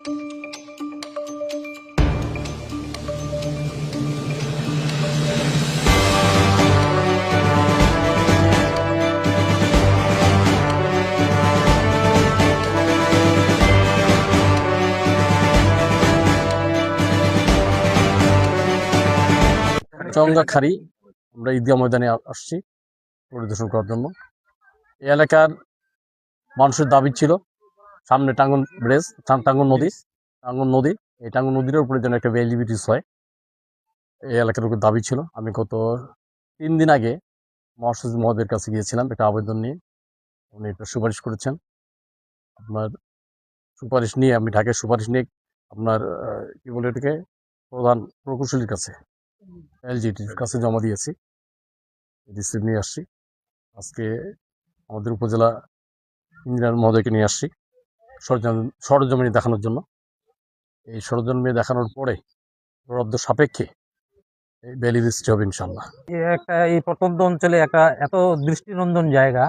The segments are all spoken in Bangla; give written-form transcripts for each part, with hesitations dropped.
চঙ্গাখারি আমরা ঈদগাহ ময়দানে আসছি পরিদর্শন করার জন্য। এই এলাকার মানুষের দাবি ছিল সামনে টাঙ্গন ব্রিজ, টাঙ্গন নদী, এই টাঙ্গন নদীর উপরে যেন একটা ভ্যালি ব্রিজ হয়, এই এলাকার উপর দাবি ছিল। আমি গত 3 দিন আগে মহাসচিব মহোদয়ের কাছে গিয়েছিলাম একটা আবেদন নিয়ে, উনি এটা সুপারিশ করেছেন। আপনার সুপারিশ নিয়ে আমি ঢাকায় সুপারিশ নিয়ে আপনার কি বলে এটাকে প্রধান প্রকৌশলীর কাছে, এলজিটির কাছে জমা দিয়েছি, রিসিভ নিয়ে আসছি। আজকে আমাদের উপজেলা ইঞ্জিনিয়ার মহোদয়কে নিয়ে আসছি সরজমিনে দেখানোর জন্য। এই সরজমিনে দেখানোর পরে বরাদ্দ সাপেক্ষে এই ভ্যালি বৃষ্টি হবে ইনশাল্লাহ। এই প্রত্যন্ত অঞ্চলে একটা এত দৃষ্টিনন্দন জায়গা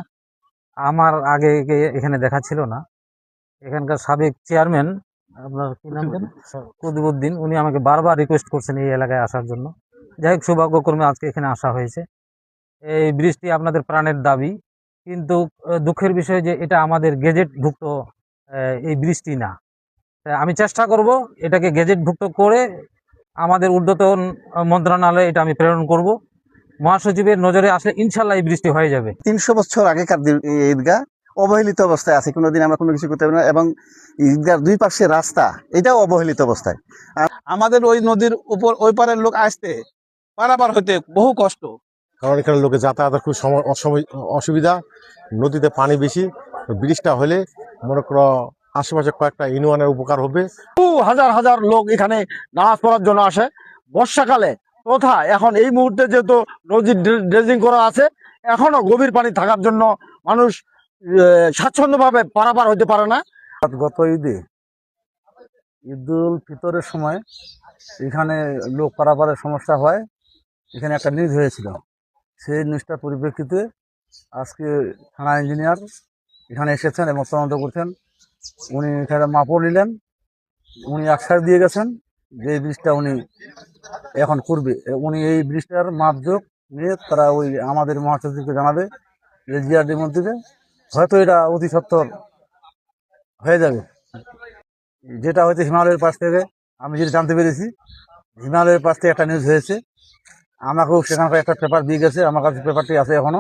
আমার আগে এখানে দেখা ছিল না। এখানকার সাবেক চেয়ারম্যান, আপনার কি নাম জানেন, কুতুবউদ্দিন, উনি আমাকে বারবার রিকোয়েস্ট করছেন এই এলাকায় আসার জন্য। যাই হোক, সৌভাগ্যক্রমে আজকে এখানে আসা হয়েছে। এই বৃষ্টি আপনাদের প্রাণের দাবি, কিন্তু দুঃখের বিষয় যে এটা আমাদের গেজেটভুক্ত এই বৃষ্টি না। আমি চেষ্টা করব এটাকে গেজেটভুক্ত করে আমাদের ঊর্ধ্বতন মন্ত্রণালয়ে এটা আমি প্রেরণ করব। মহাসচিবের নজরে আসলে ইনশাল্লাহ এই বৃষ্টি হয়ে যাবে। 300 বছর আগেকার ঈদগাহ অবহেলিত অবস্থায় আছে, কোনোদিন আমরা কোনো কিছু করতে পারি না, এবং ঈদগার 2 পাশে রাস্তা এটাও অবহেলিত অবস্থায়। আমাদের ওই নদীর উপর ওই পারের লোক আসতে পারাপার হতে বহু কষ্ট, কারণ এখানে লোকে যাতায়াতের খুব অসুবিধা, নদীতে পানি বেশি। ব্রিজটা হলে মনে করো আশেপাশে কয়েকটা ইউনিয়নের উপকার হবে। হাজার হাজার লোক এখানে নামাজ পড়ার জন্য আসে বর্ষাকালে তথা এখন এই মুহূর্তে যেহেতু নদীর ড্রেজিং করা আছে, এখনো গভীর পানি থাকার জন্য মানুষ স্বাচ্ছন্দ্যভাবে পারাপার হতে পারে না। গত ঈদুল ফিতরের সময় এখানে লোক পারাপারের সমস্যা হয়, এখানে একটা নিউজ হয়েছিল। সেই নিউজটার পরিপ্রেক্ষিতে আজকে থানা ইঞ্জিনিয়ার এখানে এসেছেন এবং তদন্ত করছেন। উনি এখানে মাপও নিলেন, উনি আশ্বাস দিয়ে গেছেন যে এই ব্রিজটা উনি এখন করবে। উনি এই ব্রিজটার মাপজোক নিয়ে তারা ওই আমাদের মহাসচিবকে জানাবে, জিআরডির মধ্যে হয়তো এটা অতি সত্বর হয়ে যাবে। যেটা হয়তো হিমালয়ের পাশ থেকে আমি যেটা জানতে পেরেছি, হিমালয়ের পাশ থেকে একটা নিউজ হয়েছে। আমাকেও সেখানকার একটা পেপার দিয়ে গেছে, আমার কাছে পেপারটি আছে এখনো।